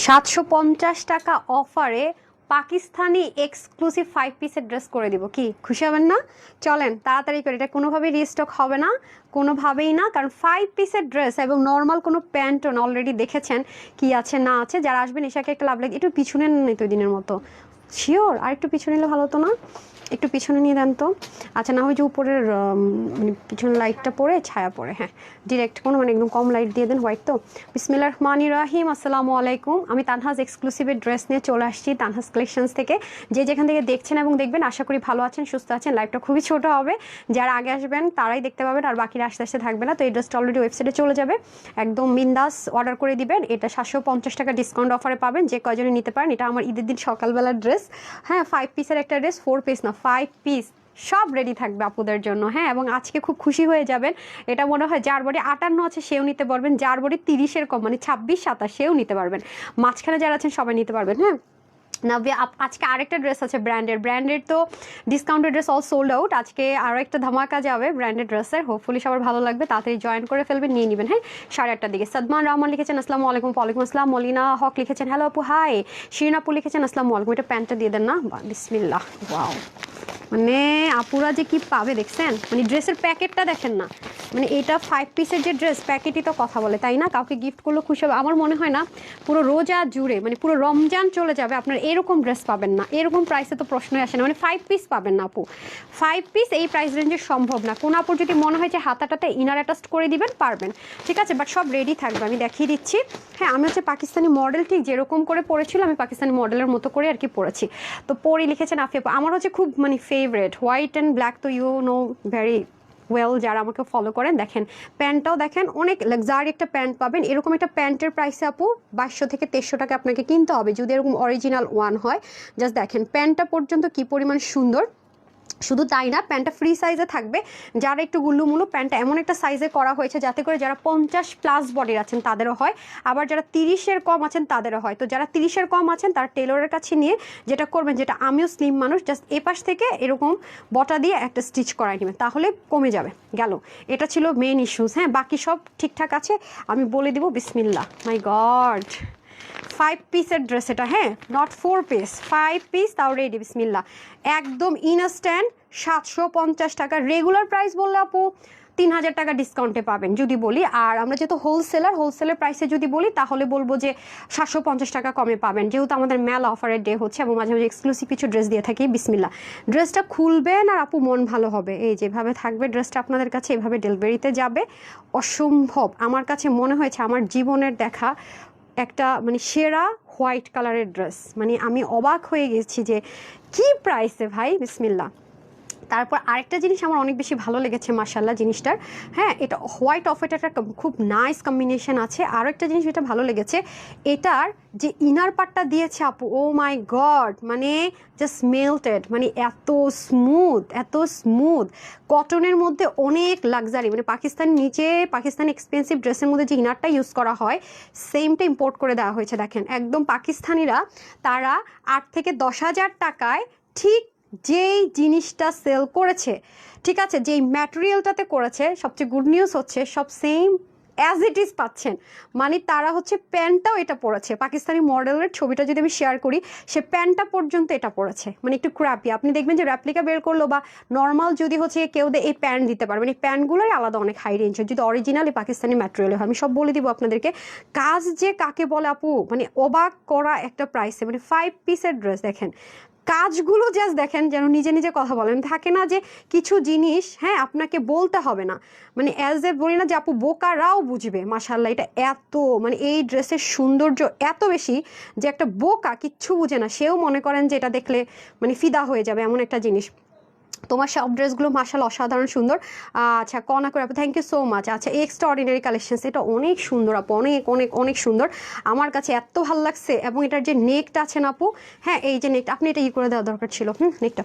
750 টাকা অফারে পাকিস্তানি এক্সক্লুসিভ 5 পিসের ড্রেস করে দিব। কি খুশি হবেন না? চলেন তাড়াতাড়ি করে, এটা কোনোভাবেই রিস্টক হবে না, কোনোভাবেই না, কারণ 5 পিসের ড্রেস এবং নর্মাল কোনো প্যান্টও না, অলরেডি দেখেছেন কি আছে না আছে। যারা আসবেন এসাকে একটা লাভ লাগে, একটু পিছনে নেই তো দিনের মতো, শিওর আর একটু পিছনে নিলে ভালো হতো না? একটু পিছনে নিয়ে দেন তো। আচ্ছা, না হয় যে উপরের মানে পিছনে লাইটটা পড়ে ছায়া পড়ে, হ্যাঁ ডিরেক্ট কোনো মানে একদম কম লাইট দিয়ে দেন, হোয়াইট তো। বিসমিল্লাহির রহমানির রহিম, আসসালামু আলাইকুম। আমি তানহাজ এক্সক্লুসিভের ড্রেস নিয়ে চলে আসছি তানহাজ কালেকশনস থেকে। যে যেখান থেকে দেখছেন এবং দেখবেন আশা করি ভালো আছেন, সুস্থ আছেন। লাইভটা খুবই ছোট হবে, যারা আগে আসবেন তারাই দেখতে পাবেন, আর বাকিরা আস্তে আস্তে থাকবে না। তো এই ড্রেসটা অলরেডি ওয়েবসাইটে চলে যাবে, একদম বিন্দাস অর্ডার করে দিবেন। এটা 750 টাকা ডিসকাউন্ট অফারে পাবেন, যে কয়জনে নিতে পারেন। এটা আমার ঈদের দিন সকালবেলার ড্রেস, হ্যাঁ 5 পিসের একটা ড্রেস, 4 পিস না 5 পিস সব রেডি থাকবে আপুদের জন্য, হ্যাঁ। এবং আজকে খুব খুশি হয়ে যাবেন, এটা মনে হয় যার বডি 58 আছে সেও নিতে পারবেন, যার বডি 30-এর কম মানে 26-27 সেও নিতে পারবেন, মাঝখানে যারা আছেন সবাই নিতে পারবেন, হ্যাঁ। নাভিয়া আজকে আরেকটা ড্রেস আছে ব্র্যান্ডের তো discounted dress all sold out. আজকে আরও একটা ধামাকা যাবে ব্র্যান্ডেড ড্রেসের, হোপফুলি সবার ভালো লাগবে, তাড়াতাড়ি জয়েন করে ফেলবেন, নিয়ে নেবেন, হ্যাঁ 8:30টার দিকে। সাদমান রহমান লিখেছেন আসসালামু আলাইকুম। ওয়ালাইকুম আসসালাম। মলিনা হক লিখেছেন হ্যালো আপু হাই। শিরিন আপু লিখেছেন আসসালামু আলাইকুম। এটা প্যান্টটা দিয়ে দেন না, বিসমিল্লাহ। ওয়াও, মানে আপুরা যে কি পাবে দেখছেন, মানে ড্রেসের প্যাকেটটা দেখেন না, মানে এটা 5 পিসের যে ড্রেস প্যাকেটই তো কথা বলে, তাই না? কাউকে গিফট করলে খুশি হবে। আমার মনে হয় না পুরো রোজা জুড়ে মানে পুরো রমজান চলে যাবে আপনার এরকম ড্রেস পাবেন না, এরকম প্রাইসে তো প্রশ্নই আসে না। মানে 5 পিস পাবেন না আপু, 5 পিস এই প্রাইস রেঞ্জে সম্ভব না। কোন আপুর যদি মনে হয় যে হাতাটাতে ইনার অ্যাটাস্ট করে দিবেন পারবেন, ঠিক আছে, বাট সব রেডি থাকবে, আমি দেখিয়ে দিচ্ছি। হ্যাঁ আমি হচ্ছে পাকিস্তানি মডেল, ঠিক যেরকম করে পরেছিল আমি পাকিস্তানি মডেলের মতো করে আর কি পরেছি। তো পরি লিখেছেন আফিয়া, আমার হচ্ছে খুব মানে ফেভারেট হোয়াইট অ্যান্ড ব্ল্যাক, তো ইউ নো ভেরি ওয়েল যারা আমাকে ফলো করেন। দেখেন প্যান্টটাও দেখেন, অনেক লাক্সারি একটা প্যান্ট পাবেন। এরকম একটা প্যান্টের প্রাইসে আপু 2200 থেকে 2300 টাকা আপনাকে কিনতে হবে যদি এরকম অরিজিনাল ওয়ান হয়। জাস্ট দেখেন প্যান্টটা পর্যন্ত কি পরিমাণ সুন্দর। শুধু তাই না, প্যান্টটা ফ্রি সাইজে থাকবে, যারা একটু গুল্লুমুলু প্যান্টটা এমন একটা সাইজে করা হয়েছে যাতে করে যারা 50+ বডির আছেন তাদেরও হয়, আবার যারা 30-এর কম আছেন তাদেরও হয়। তো যারা 30-এর কম আছেন তারা টেলরের কাছে নিয়ে যেটা করবেন, যেটা আমিও স্লিম মানুষ, জাস্ট এপাশ থেকে এরকম বটা দিয়ে একটা স্টিচ করাই নেবেন, তাহলে কমে যাবে। গেল, এটা ছিল মেন ইস্যুস, হ্যাঁ বাকি সব ঠিকঠাক আছে। আমি বলে দিব বিসমিল্লাহ, মাই গড 5 পিসের ড্রেস এটা, হ্যাঁ নট 4 পিস, 5 পিস, তাও রেডি। বিসমিল্লাহ, একদম ইনস্ট্যান্ট 750 টাকা রেগুলার প্রাইস বললে আপু 3000 টাকা ডিসকাউন্টে পাবেন যদি বলি। আর আমরা যেহেতু হোলসেলের প্রাইসে যদি বলি তাহলে বলবো যে 750 টাকা কমে পাবেন, যেহেতু আমাদের মেলা অফারের ডে হচ্ছে এবং মাঝে মাঝে এক্সক্লুসিভ কিছু ড্রেস দিয়ে থাকি। বিসমিল্লাহ, ড্রেসটা খুলবেন আর আপু মন ভালো হবে। এই যেভাবে থাকবে ড্রেসটা আপনাদের কাছে, এভাবে ডেলিভারিতে যাবে, অসম্ভব। আমার কাছে মনে হয়েছে আমার জীবনের দেখা একটা মানে সেরা হোয়াইট কালারের ড্রেস, মানে আমি অবাক হয়ে গেছি যে কি প্রাইসে ভাই। বিসমিল্লাহ, তারপর আরেকটা জিনিস আমার অনেক বেশি ভালো লেগেছে মাশাআল্লাহ জিনিসটার, হ্যাঁ এটা হোয়াইট অফ এটা একটা খুব নাইস কম্বিনেশন আছে। আরও একটা জিনিস যেটা ভালো লেগেছে, এটার যে ইনার পার্টটা দিয়েছে আপু, ও মাই গড, মানে জাস্ট মেল্টেড, মানে এত স্মুথ কটনের মধ্যে অনেক লাক্সারি, মানে পাকিস্তানি এক্সপেন্সিভ ড্রেসের মধ্যে যে ইনারটা ইউজ করা হয় সেমটা ইম্পোর্ট করে দেওয়া হয়েছে। দেখেন একদম পাকিস্তানিরা তারা 8 থেকে 10,000 টাকায় ঠিক যেই জিনিসটা সেল করেছে, ঠিক আছে, যেই ম্যাটেরিয়ালটাতে করেছে, সবচেয়ে গুড নিউজ হচ্ছে সব সেম অ্যাজ ইট ইজ পাচ্ছেন। মানে তারা হচ্ছে প্যান্টটাও এটা পরেছে, পাকিস্তানি মডেলের ছবিটা যদি আমি শেয়ার করি, সে প্যান্টটা পর্যন্ত এটা পরেছে, মানে একটু ক্র্যাপি। আপনি দেখবেন যে রেপ্লিকা বের করলো বা নর্মাল যদি হচ্ছে কেউ এই প্যান্ট দিতে পারবেন, এই প্যান্টগুলোই আলাদা অনেক হাই রেঞ্জের যদি অরিজিনালি পাকিস্তানি ম্যাটেরিয়াল হয়। আমি সব বলে দিব আপনাদেরকে, কাজ যে কাকে বলে আপু, মানে অবাক করা একটা প্রাইসে, মানে 5 পিসের ড্রেস দেখেন কাজগুলো জাস্ট দেখেন, যেন নিজে নিজে কথা বলেন। থাকে না যে কিছু জিনিস হ্যাঁ আপনাকে বলতে হবে না, মানে অ্যাজ এ বলি না যে আপু বোকারাও বুঝবে। মাশাআল্লাহ, এটা এত মানে এই ড্রেসের সৌন্দর্য এত বেশি যে একটা বোকা কিচ্ছু বুঝে না সেও মনে করেন যে এটা দেখলে মানে ফিদা হয়ে যাবে, এমন একটা জিনিস। তোমার সব ড্রেসগুলো মাশাআল্লাহ অসাধারণ সুন্দর। আচ্ছা কনা করে আপু, থ্যাংক ইউ সো মাচ। আচ্ছা এক্সট্রাঅর্ডিনারি কালেকশনস, এটা অনেক সুন্দর আপু, অনেক অনেক অনেক সুন্দর, আমার কাছে এত ভালো লাগছে। এবং এটার যে নেকটা আছে না আপু, হ্যাঁ এই যে নেকটা, আপনি এটা করে দেওয়া দরকার ছিল, নেকটা।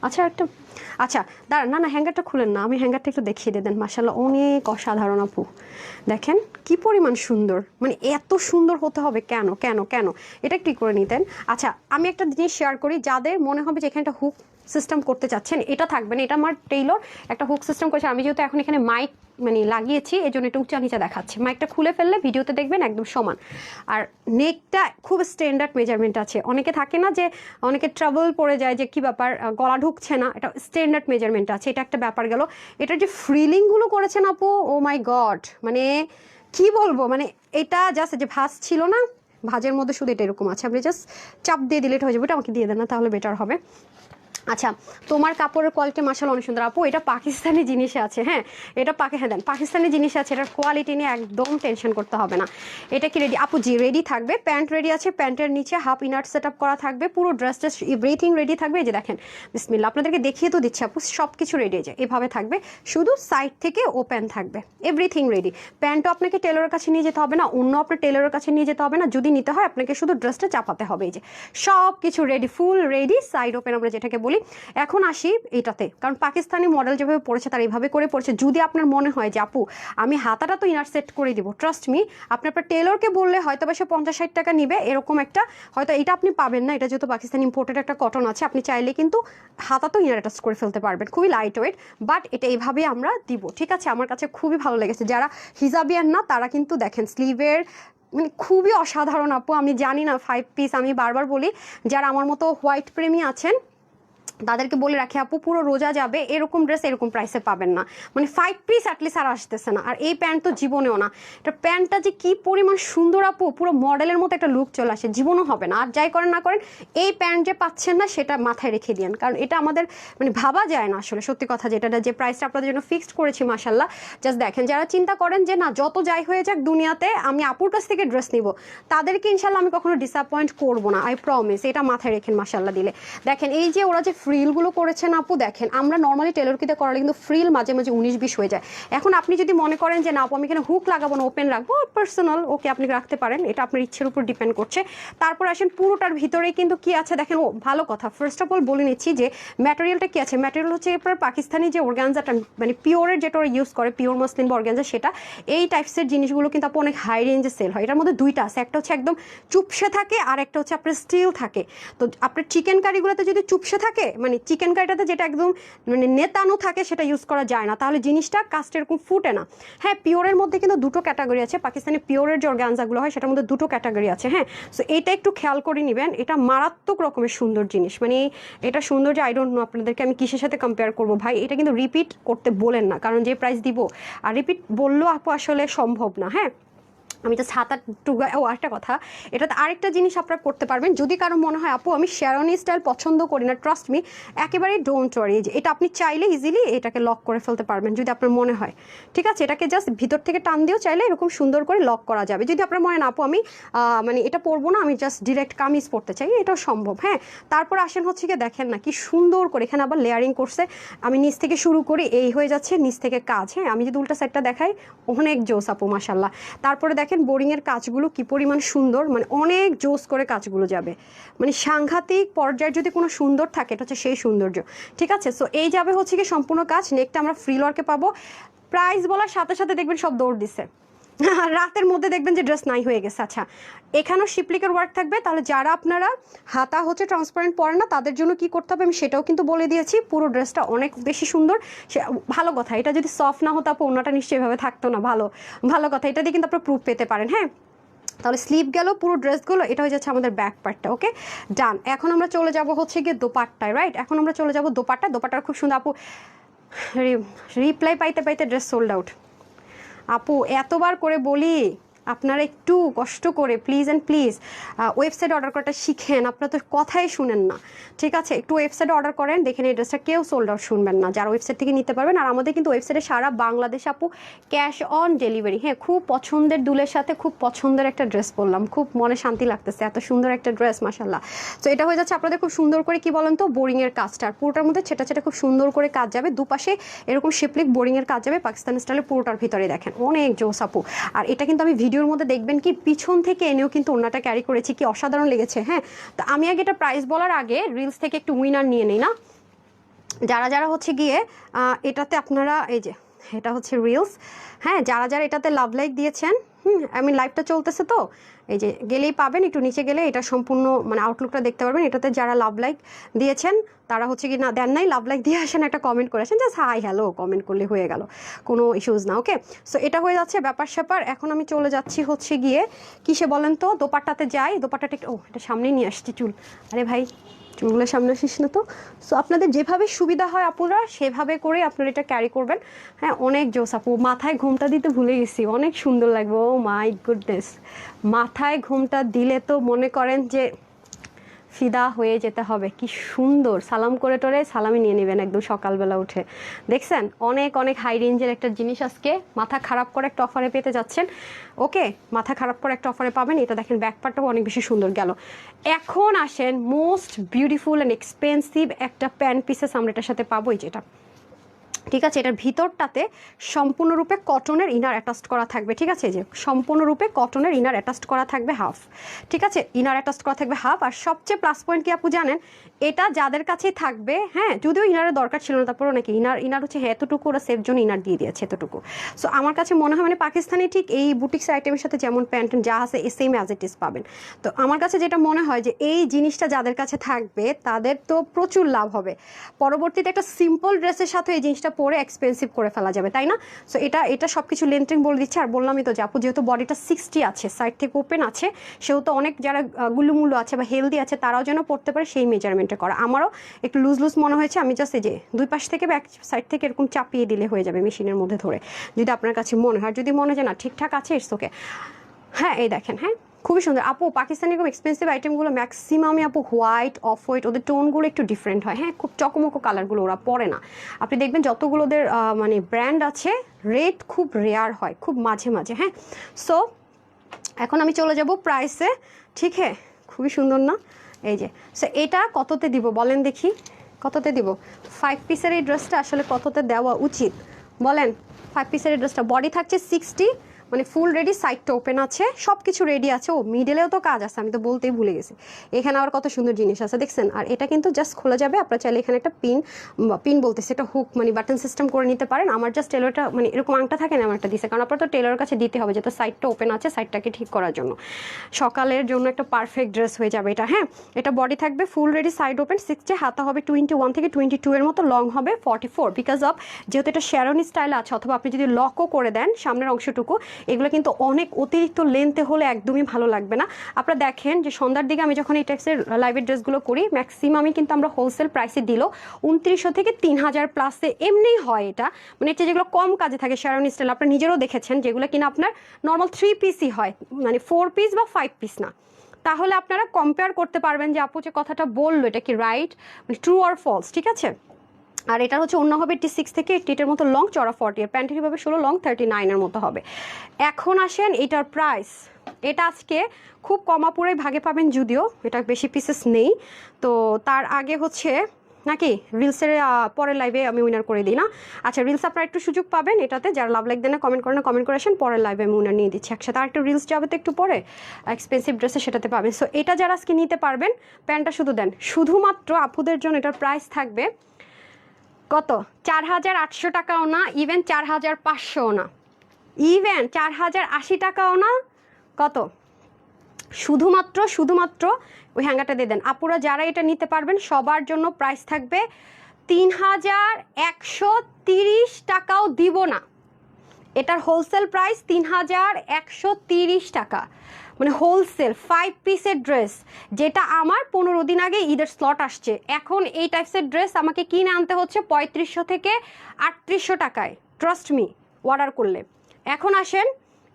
আচ্ছা একটা, আচ্ছা দাঁড়ান, না হ্যাঙ্গারটা খুলেন না, আমি হ্যাঙ্গারটা একটু দেখিয়ে দেন। মাশাআল্লাহ অনেক অসাধারণ আপু, দেখেন কি পরিমাণ সুন্দর, মানে এত সুন্দর হতে হবে কেন, এটা একটু করে নিতেন। আচ্ছা আমি একটা জিনিস শেয়ার করি, যাদের মনে হবে যে এখানে একটা হুক সিস্টেম করতে চাচ্ছেন এটা থাকবে না, এটা আমার টেইলর একটা হুক সিস্টেম করেছে। আমি যেহেতু এখন এখানে মাইক মানে লাগিয়েছি এই জন্য এটা উঁচা নিচা দেখাচ্ছে, মাইকটা খুলে ফেললে ভিডিওতে দেখবেন একদম সমান। আর নেকটা খুব স্ট্যান্ডার্ড মেজারমেন্ট আছে, অনেকে থাকে না যে অনেকে ট্রাবল পড়ে যায় যে কি ব্যাপার গলা ঢুকছে না, এটা স্ট্যান্ডার্ড মেজারমেন্ট আছে, এটা একটা ব্যাপার গেল। এটার যে ফ্রিলিংগুলো করেছেন আপু, ও মাই গড, মানে কি বলবো, মানে এটা জাস্ট যে ভাঁজ ছিল না, ভাঁজের মধ্যে শুধু এটা এরকম আছে, আপনি জাস্ট চাপ দিয়ে দিলে এটা হয়ে যাবে। এটা আমাকে দিয়ে দেন না তাহলে বেটার হবে। আচ্ছা, তোমার কাপড়ের কোয়ালিটি মাশাআল্লাহ অনেক সুন্দর আপু, এটা পাকিস্তানি জিনিসে আছে, হ্যাঁ এটা হ্যাঁ দেন পাকিস্তানি জিনিসে আছে, এটার কোয়ালিটি নিয়ে একদম টেনশন করতে হবে না। এটা কি রেডি আপু? জি রেডি থাকবে, প্যান্ট রেডি আছে, প্যান্টের নিচে হাফ ইনার সেট আপ করা থাকবে, পুরো ড্রেসটা এভরিথিং রেডি থাকবে। এই যে দেখেন বিসমিল্লাহ, আপনাদেরকে দেখিয়ে তো দিচ্ছি আপু, সব কিছু রেডি যায় এভাবে থাকবে, শুধু সাইড থেকে ওপেন থাকবে, এভরিথিং রেডি। প্যান্টও আপনাকে টেলরের কাছে নিয়ে যেতে হবে না, অন্য আপনার টেলরের কাছে নিয়ে যেতে হবে না, যদি নিতে হয় আপনাকে শুধু ড্রেসটা চাপাতে হবে। এই যে সব কিছু ready, full ready, side open আমরা যেটাকে বলি। এখন আসি এটাতে, কারণ পাকিস্তানি মডেল যেভাবে পড়েছে তার এইভাবে করে পড়েছে। যদি আপনার মনে হয় যে আপু আমি হাতাটা তো ইনার সেট করে দিব, ট্রাস্ট মি, আপনি আপনার টেলরকে বললে হয়তো বা সে 50-60 টাকা নিবে, এরকম একটা হয়তো এটা আপনি পাবেন না, এটা যেহেতু পাকিস্তানি ইম্পোর্টেড একটা কটন আছে, আপনি চাইলে কিন্তু হাতা তো ইনার অ্যাটাচ করে ফেলতে পারবেন, খুবই লাইট ওয়েট, বাট এটা এইভাবে আমরা দিব, ঠিক আছে? আমার কাছে খুবই ভালো লেগেছে। যারা হিজাবিয়ান না তারা কিন্তু দেখেন স্লিভের মানে খুবই অসাধারণ আপু। আমি জানি না 5 পিস, আমি বারবার বলি যারা আমার মতো হোয়াইট প্রেমী আছেন তাদেরকে বলে রাখি আপু, পুরো রোজা যাবে এরকম ড্রেস এরকম প্রাইসে পাবেন না, মানে 5 পিস অ্যাটলিস্ট আর আসতেছে না। আর এই প্যান্ট তো জীবনেও না, এটা প্যান্টটা যে কি পরিমাণ সুন্দর আপু, পুরো মডেলের মতো একটা লুক চলে আসে, জীবনও হবে না। আর যাই করেন না করেন এই প্যান্ট যে পাচ্ছেন না সেটা মাথায় রেখে দিন, কারণ এটা আমাদের মানে ভাবা যায় না আসলে, সত্যি কথা যেটা যে প্রাইসটা আপনাদের জন্য ফিক্সড করেছি মাশাল্লাহ। জাস্ট দেখেন, যারা চিন্তা করেন যে না যত যাই হয়ে যাক দুনিয়াতে আমি আপুর কাছ থেকে ড্রেস নিব, তাদেরকে ইনশাল্লাহ আমি কখনো ডিসঅ্যাপয়েন্ট করবো না, আই প্রমিস। এটা মাথায় রেখেন মাশাল্লাহ দিলে। দেখেন এই যে ওরা যে ফ্রিলগুলো করেছেন আপু, দেখেন আমরা নর্মালি টেলরকিতে করালে কিন্তু ফ্রিল মাঝে মাঝে 19-20 হয়ে যায়। এখন আপনি যদি মনে করেন যে না আপু আমি এখানে হুক লাগাবো না ওপেন রাখবো, পার্সোনাল, ওকে আপনি রাখতে পারেন, এটা আপনার ইচ্ছের উপর ডিপেন্ড করছে। তারপর আসেন পুরোটার ভিতরে কিন্তু কি আছে দেখেন, ও ভালো কথা, ফার্স্ট অফ অল বলে নিচ্ছি যে ম্যাটেরিয়ালটা কি আছে। ম্যাটেরিয়াল হচ্ছে এরপর পাকিস্তানি যে অর্গানজাটা, মানে পিওরের যেটা ওরা ইউজ করে, পিওর মসলিন বা অর্গানজা, সেটা এই টাইপসের জিনিসগুলো কিন্তু আপু অনেক হাই রেঞ্জে সেল হয়। এটার মধ্যে দুইটা আছে, একটা হচ্ছে একদম চুপসে থাকে আর একটা হচ্ছে আপনার স্টিল থাকে। তো আপনার চিকেন কারিগুলোতে যদি চুপসে থাকে, মানে চিকেন কারিটাতে যেটা একদম মানে নেতানো থাকে সেটা ইউজ করা যায় না, তাহলে জিনিসটা কাস্ট এরকম ফুটে না। হ্যাঁ, পিওরের মধ্যে কিন্তু দুটো ক্যাটাগরি আছে, পাকিস্তানি পিওরের যে অর্গানজাগুলো হয় সেটার মধ্যে দুটো ক্যাটাগরি আছে। হ্যাঁ, সো এটা একটু খেয়াল করে নেবেন, এটা মারাত্মক রকমের সুন্দর জিনিস, মানে এটা সুন্দর যে আই ডোন্ট নো আপনাদেরকে আমি কিসের সাথে কম্পেয়ার করবো ভাই। এটা কিন্তু রিপিট করতে বলেন না, কারণ যে প্রাইস দিব আর রিপিট বললেও আপু আসলে সম্ভব না। হ্যাঁ, আমি তো ছাতা টুগা। ও আরেকটা কথা, এটাতে আরেকটা জিনিস আপনারা করতে পারবেন, যদি কারো মনে হয় আপু আমি শেরওয়ানি স্টাইল পছন্দ করি না, ট্রাস্ট মি একেবারে ডোন্ট ওয়ারি, যে এটা আপনি চাইলে ইজিলি এটাকে লক করে ফেলতে পারবেন যদি আপনার মনে হয়, ঠিক আছে? এটাকে জাস্ট ভিতর থেকে টান দিয়েও চাইলে এরকম সুন্দর করে লক করা যাবে। যদি আপনার মনে না আপু আমি মানে এটা পরবো না, আমি জাস্ট ডিরেক্ট কামিজ পরতে চাই, এটাও সম্ভব। হ্যাঁ, তারপর আসেন হচ্ছে কি দেখেন না কি সুন্দর করে এখানে আবার লেয়ারিং করছে, আমি নিচ থেকে শুরু করি এই হয়ে যাচ্ছে নিচ থেকে কাজ। হ্যাঁ, আমি যদি উল্টা সাইডটা দেখাই অনেক জোস আপু মাশাল্লাহ। তারপরে দেখেন বোরিংয়ের কাজগুলো কি পরিমাণ সুন্দর, মানে অনেক জোস করে কাজগুলো যাবে, মানে সাংঘাতিক পর্যায়ের যদি কোনো সুন্দর থাকে এটা হচ্ছে সেই সৌন্দর্য, ঠিক আছে? সো এই যাবে হচ্ছে কি সম্পূর্ণ কাজ। নেকটা আমরা ফ্রি ওয়ার্কে পাবো, প্রাইস বলার সাথে সাথে দেখবেন সব দৌড় দিছে রাতের মধ্যে দেখবেন যে ড্রেস নাই হয়ে গেছে। আচ্ছা, এখানেও শিপলিকের ওয়ার্ক থাকবে, তাহলে যারা আপনারা হাতা হচ্ছে ট্রান্সপারেন্ট পরে না তাদের জন্য কি করতে হবে আমি সেটাও কিন্তু বলে দিয়েছি। পুরো ড্রেসটা অনেক বেশি সুন্দর, ভালো কথা। এটা যদি সফট না হতো আপু ওনাটা নিশ্চয়ই এভাবে থাকতো না, ভালো ভালো কথা। এটা দিয়ে কিন্তু আপনারা প্রুফ পেতে পারেন। হ্যাঁ, তাহলে স্লিভ গেল, পুরো ড্রেসগুলো, এটা হয়ে যাচ্ছে আমাদের ব্যাক পার্টটা। ওকে ডান। এখন আমরা চলে যাব হচ্ছে গিয়ে দোপাট্টায়, রাইট? এখন আমরা চলে যাব দোপাট্টা। দোপাট্টার খুব সুন্দর আপু, রিপ্লাই পাইতে পাইতে ড্রেস সোল্ড আউট। আপু এতবার করে বলি আপনারা একটু কষ্ট করে please and please website order করাটা শিখেন, আপনারা তো কথাই শুনেন না, ঠিক আছে? একটু ওয়েবসাইটে অর্ডার করেন, দেখেন এই ড্রেসটা কেউ সোল্ড আউট শুনবেন না, যারা ওয়েবসাইট থেকে নিতে পারবেন। আর আমাদের কিন্তু ওয়েবসাইটে সারা বাংলাদেশ আপু ক্যাশ অন ডেলিভারি। হ্যাঁ, খুব পছন্দের দুলের সাথে খুব পছন্দের একটা ড্রেস পরলাম, খুব মনে শান্তি লাগতেছে, এত সুন্দর একটা ড্রেস মাশাল্লাহ। তো এটা হয়ে যাচ্ছে আপনাদের খুব সুন্দর করে কি বলেন তো বোরিংয়ের কাজটা, আর পুরোটার মধ্যে ছেটা ছেটা খুব সুন্দর করে কাজ যাবে, দুপাশে এরকম শিপলিক বোরিংয়ের কাজ যাবে পাকিস্তানি স্টাইলে, পুরোটার ভিতরে দেখেন অনেক জোস আপু। আর এটা কিন্তু আমি ভিডিওর মধ্যে দেখবেন কি পিছন থেকে এনেও কিন্তু ওনাটা ক্যারি করেছি, কি অসাধারণ লেগেছে। হ্যাঁ, তো আমি আগে এটা প্রাইস বলার আগে রিলস থেকে একটু উইনার নিয়ে নিই না, যারা যারা হচ্ছে গিয়ে এটাতে আপনারা এই যে এটা হচ্ছে রিলস। হ্যাঁ, যারা যারা এটাতে লাভ লাইক দিয়েছেন আমি লাইভটা চলতেছে তো, এই যে গেলেই পাবেন, একটু নিচে গেলে এটা সম্পূর্ণ মানে আউটলুকটা দেখতে পারবেন। এটাতে যারা লাভ লাইক দিয়েছেন তারা হচ্ছে কি না দেন নাই, লাভ লাইক দিয়ে আসেন, একটা কমেন্ট করে আসেন, জাস্ট হাই হ্যালো কমেন্ট করলে হয়ে গেল, কোনো ইস্যুজ না। ওকে, সো এটা হয়ে যাচ্ছে ব্যাপার স্যাপার। এখন আমি চলে যাচ্ছি হচ্ছে গিয়ে কিসে বলেন তো, দোপাট্টাতে যাই। দোপাট্টাটা একটু এটা সামনে নিয়ে আসছি চুল, আরে ভাই চুলগুলো সামনে আসিস না তো। সো আপনাদের যেভাবে সুবিধা হয় আপুরা সেভাবে করে আপনারা এটা ক্যারি করবেন। হ্যাঁ, অনেক জোস আপু, মাথায় ঘুমটা দিতে ভুলে গেছি, অনেক সুন্দর লাগবে। ও মাই গুডনেস, মাথায় ঘুমটা দিলে তো মনে করেন যে ফিদা হয়ে যেতে হবে। কি সুন্দর, সালাম করে টোরে সালামি নিয়ে নেবেন একদম সকালবেলা উঠে। দেখছেন অনেক অনেক হাই রেঞ্জের একটা জিনিস আজকে মাথা খারাপ করে একটা অফারে পেতে যাচ্ছেন। ওকে, মাথা খারাপ করে একটা অফারে পাবেন। এটা দেখেন ব্যাকপার্টটাও অনেক বেশি সুন্দর গেল। এখন আসেন মোস্ট বিউটিফুল অ্যান্ড এক্সপেন্সিভ একটা প্যান্ট পিসেস আমরা এটার সাথে পাবোই, যেটা ঠিক আছে, এটার ভিতরটাতে সম্পূর্ণরূপে কটনের ইনার অ্যাটাচড করা থাকবে। ঠিক আছে, যে সম্পূর্ণরূপে কটনের ইনার অ্যাটাচড করা থাকবে হাফ। ঠিক আছে, ইনার অ্যাটাচড করা থাকবে হাফ। আর সবচেয়ে প্লাস পয়েন্ট কি আপু জানেন, এটা যাদের কাছেই থাকবে, হ্যাঁ যদিও ইনারের দরকার ছিল না, তারপরে নাকি ইনার হচ্ছে এতটুকু ওরা সেফ জন্য ইনার দিয়ে দিয়েছে এতটুকু। সো আমার কাছে মনে হয় মানে পাকিস্তানি ঠিক এই বুটিক্স আইটেমের সাথে যেমন প্যান্ট যা আছে সেম অ্যাজ ইট ইজ পাবেন। তো আমার কাছে যেটা মনে হয় যে এই জিনিসটা যাদের কাছে থাকবে তাদের তো প্রচুর লাভ হবে। পরবর্তীতে একটা সিম্পল ড্রেসের সাথে এই জিনিসটা পরে এক্সপেন্সিভ করে ফেলা যাবে, তাই না? সো এটা সব কিছু লেন্থিং বলে দিচ্ছে। আর বললামই তো যে আপু যেহেতু বডিটা 60 আছে, সাইড থেকে ওপেন আছে, সেহেতু অনেক যারা গুলুমুলু আছে বা হেলদি আছে তারাও যেন পড়তে পারে সেই মেজারমেন্টে করা। আমারও একটু লুজ লুজ মনে হয়েছে, আমি জাস্ট এই যে দুই পাশ থেকে বা এক সাইড থেকে এরকম চাপিয়ে দিলে হয়ে যাবে মেশিনের মধ্যে ধরে, যদি আপনার কাছে মনে হয়। যদি মনে হয় যে না ঠিকঠাক আছে ইটস ওকে। হ্যাঁ এই দেখেন, হ্যাঁ খুবই সুন্দর আপু। পাকিস্তানি খুব এক্সপেন্সিভ আইটেমগুলো ম্যাক্সিমামই আপু হোয়াইট, অফ হোয়াইট, ওদের টোনগুলো একটু ডিফারেন্ট হয়। হ্যাঁ, খুব চকমকো কালারগুলো ওরা পরে না। আপনি দেখবেন যতগুলো ওদের মানে ব্র্যান্ড আছে রেট খুব রেয়ার হয়, খুব মাঝে মাঝে। হ্যাঁ, সো এখন আমি চলে যাব প্রাইসে। ঠিক হ্যাঁ, খুবই সুন্দর না? এই যে সো এটা কততে দিব বলেন দেখি, কততে দিব? 5 পিসের এই ড্রেসটা আসলে কততে দেওয়া উচিত বলেন? 5 পিসের এই ড্রেসটা বডি থাকছে 60, মানে ফুল রেডি, সাইডটা ওপেন আছে, সব কিছু রেডি আছে। ও মিডলেও তো কাজ আছে, আমি তো বলতেই ভুলে গেছি। এখানে আবার কত সুন্দর জিনিস আছে দেখছেন। আর এটা কিন্তু জাস্ট খোলা যাবে, আপনারা চাইলে এখানে একটা পিন বলতেছে এটা হুক মানে বাটন সিস্টেম করে নিতে পারেন। আমার জাস্ট টেলরটা মানে এরকম আংটা থাকে না, আমার একটা দিছে, কারণ আপনার তো টেলরের কাছে দিতে হবে যেহেতু সাইডটা ওপেন আছে, সাইডটাকে ঠিক করার জন্য। সকালের জন্য একটা পারফেক্ট ড্রেস হয়ে যাবে এটা। হ্যাঁ, এটা বডি থাকবে ফুল রেডি, সাইড ওপেন, 60, হাতা হবে 21 থেকে 22 এর মতো, লং হবে 44, বিকজ অফ যেহেতু এটা শেরনি স্টাইল আছে, অথবা আপনি যদি লকও করে দেন সামনের অংশটুকু, এগুলো কিন্তু অনেক অতিরিক্ত লেন্থে হলে একদমই ভালো লাগবে না। আপনারা দেখেন যে সন্ধ্যার দিকে আমি যখন এই টাইপসের লাইভের ড্রেসগুলো করি ম্যাক্সিমামই কিন্তু আমরা হোলসেল প্রাইসে দিল 2900 থেকে 3000 প্লাসে এমনিই হয়। এটা মানে এটা যেগুলো কম কাজে থাকে শেরনি স্টাইল, আপনারা নিজেরও দেখেছেন, যেগুলো কিনা আপনার নর্মাল 3 পিসই হয়, মানে 4 পিস বা 5 পিস না। তাহলে আপনারা কম্পেয়ার করতে পারবেন যে আপু যে কথাটা বললো এটা কি রাইট, মানে ট্রু অর ফলস। ঠিক আছে, আর এটার হচ্ছে অন্য হবে 86 থেকে 88 এর মতো লং, চড়া 40, এর প্যান্টের হবে 16, লং 39 এর মতো হবে। এখন আসেন এটার প্রাইস। এটা আজকে খুব কমাপুরেই ভাগে পাবেন, যদিও এটা বেশি পিসেস নেই। তো তার আগে হচ্ছে নাকি রিলসের পরের লাইভে আমি উইনার করে দিই না? আচ্ছা, রিলস আপনারা একটু সুযোগ পাবেন এটাতে, যারা লাভ লাইক দেন না কমেন্ট করেন না, কমেন্ট করে আসেন, পরের লাইভে আমি উইনার নিয়ে দিচ্ছি একসাথে। আর একটা রিলস যাবে তো একটু পরে, এক্সপেন্সিভ ড্রেসে সেটাতে পাবেন। সো এটা যারা আজকে নিতে পারবেন, প্যান্টটা শুধু দেন, শুধুমাত্র আপুদের জন্য এটার প্রাইস থাকবে কত? 4800 টাকাও না, ইভেন 4500ও না, ইভেন 4080 টাকাও না। কত? শুধুমাত্র ওই হ্যাঙ্গারটা দিয়ে দেন। আপুরা যারা এটা নিতে পারবেন সবার জন্য প্রাইস থাকবে 3130 টাকাও দিব না। এটার হোলসেল প্রাইস 3130 টাকা, মানে হোলসেল 5 পিসের ড্রেস, যেটা আমার 15 দিন আগে ঈদের স্লট আসছে। এখন এই টাইপসের ড্রেস আমাকে কিনে আনতে হচ্ছে 3500 থেকে 3800 টাকায়, ট্রাস্ট মি, অর্ডার করলে। এখন আসেন,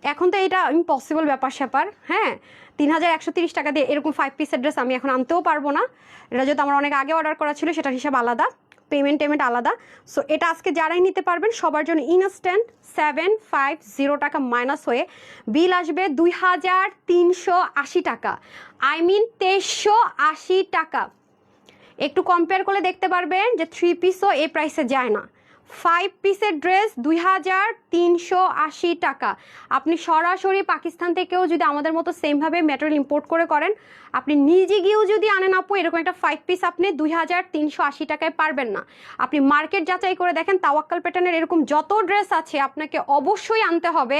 এখন তো এটা ইম্পসিবল ব্যাপার স্যাপার। হ্যাঁ, 3130 টাকা দিয়ে এরকম 5 পিসের ড্রেস আমি এখন আনতেও পারবো না। এটা যেহেতু আমার অনেক আগে অর্ডার করা ছিল, সেটার হিসাব আলাদা, পেমেন্ট আলাদা। সো এটা আজকে যারাই নিতে পারবেন সবার জন্য ইনস্ট্যান্ট 750 টাকা মাইনাস হয়ে বিল আসবে 2380 টাকা, আই মিন 2380 টাকা। একটু কম্পেয়ার করলে দেখতে পারবেন যে 3 পিসও এই প্রাইসে যায় না। 5 পিসের ড্রেস 2380 টাকা। আপনি সরাসরি পাকিস্তান থেকেও যদি আমাদের মতো সেমভাবে ম্যাটেরিয়াল ইম্পোর্ট করেন, আপনি নিজে গিয়েও যদি আনেন আপু, এরকম একটা 5 পিস আপনি 2380 টাকায় পারবেন না। আপনি মার্কেট যাচাই করে দেখেন, তাওয়াক্কাল প্যাটার্নের এরকম যত ড্রেস আছে আপনাকে অবশ্যই আনতে হবে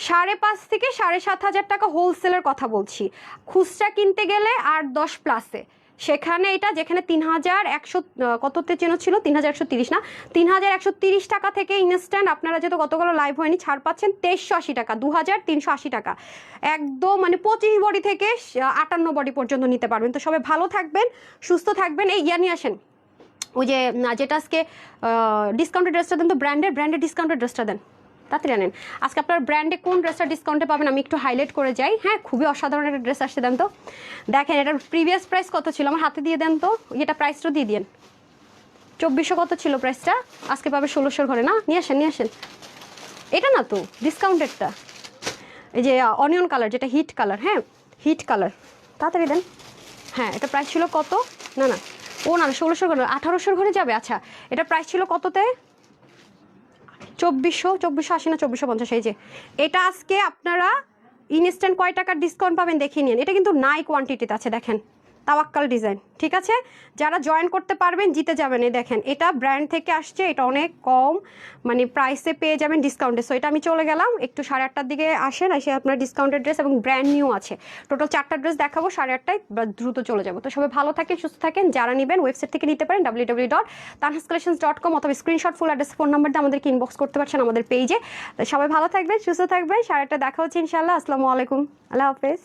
5.5 থেকে 7,500 টাকা হোলসেলের কথা বলছি, খুচরা কিনতে গেলে 8-10+এ, সেখানে এটা যেখানে 3,100 কততে চেন ছিল, 3,130 না, 3,130 টাকা থেকে ইনস্ট্যান্ট আপনারা যেহেতু গতকাল লাইভ হয়নি ছাড় পাচ্ছেন 2380 টাকা, 2,380 টাকা, একদম মানে 25 বডি থেকে 58 বডি পর্যন্ত নিতে পারবেন। তো সবাই ভালো থাকবেন, সুস্থ থাকবেন। এই নিয়ে আসেন ওই যে যেটা আজকে ডিসকাউন্টেড ড্রেসটা দেন, তো ব্র্যান্ডের ডিসকাউন্টেড ড্রেসটা দেন, তাড়াতাড়ি আনেন। আজকে আপনার ব্র্যান্ডে কোন ড্রেসটা ডিসকাউন্টে পাবেন আমি একটু হাইলাইট করে যাই। হ্যাঁ, খুবই অসাধারণ একটা ড্রেস আসছে, দেন তো। দেখেন এটার প্রিভিয়াস প্রাইস কত ছিল, আমার হাতে দিয়ে দেন তো, এটা প্রাইসটা দিয়ে দিন। 2400 কত ছিল প্রাইসটা, আজকে পাবে 1600 ঘরে না। নিয়ে আসেন। এটা না তো ডিসকাউন্টেডটা, এই যে অনিয়ন কালার, যেটা হিট কালার, হ্যাঁ হিট কালার, তাড়াতাড়ি দেন। হ্যাঁ, এটা প্রাইস ছিল কত, না 1600 ঘরে, 1800 ঘরে যাবে। আচ্ছা, এটা প্রাইস ছিল কততে, 2480 না 2450। এই যে এটা আজকে আপনারা ইনস্ট্যান্ট কয় টাকার ডিসকাউন্ট পাবেন দেখিয়ে নিন। এটা কিন্তু নাই কোয়ান্টিটিতে আছে, দেখেন তাওয়াক্কাল ডিজাইন, ঠিক আছে। যারা জয়েন করতে পারবেন জিতে যাবেন। এই দেখেন এটা ব্র্যান্ড থেকে আসছে, এটা অনেক কম মানে প্রাইসে পেয়ে যাবেন ডিসকাউন্টে। সো এটা আমি চলে গেলাম, একটু 8:30 দিকে আসেন, এসে আপনার ডিসকাউন্টেড ড্রেস এবং ব্র্যান্ড নিউ আছে। টোটাল 4টা ড্রেস দেখাবো, 8:30টায় দ্রুত চলে যাবো। তো সবাই ভালো থাকেন, সুস্থ থাকেন। যারা নেবেন ওয়েবসাইট থেকে নিতে পারেন www.tanhascollections.com, অথবা screenshot full address phone number দিয়ে আমাদেরকে ইনবক্স করতে পারছেন আমাদের পেজে। তো সবাই ভালো থাকবেন, সুস্থ থাকবেন। 8:30 দেখা হচ্ছে ইনশাআল্লাহ। আসসালামু আলাইকুম, আল্লাহ হাফেজ।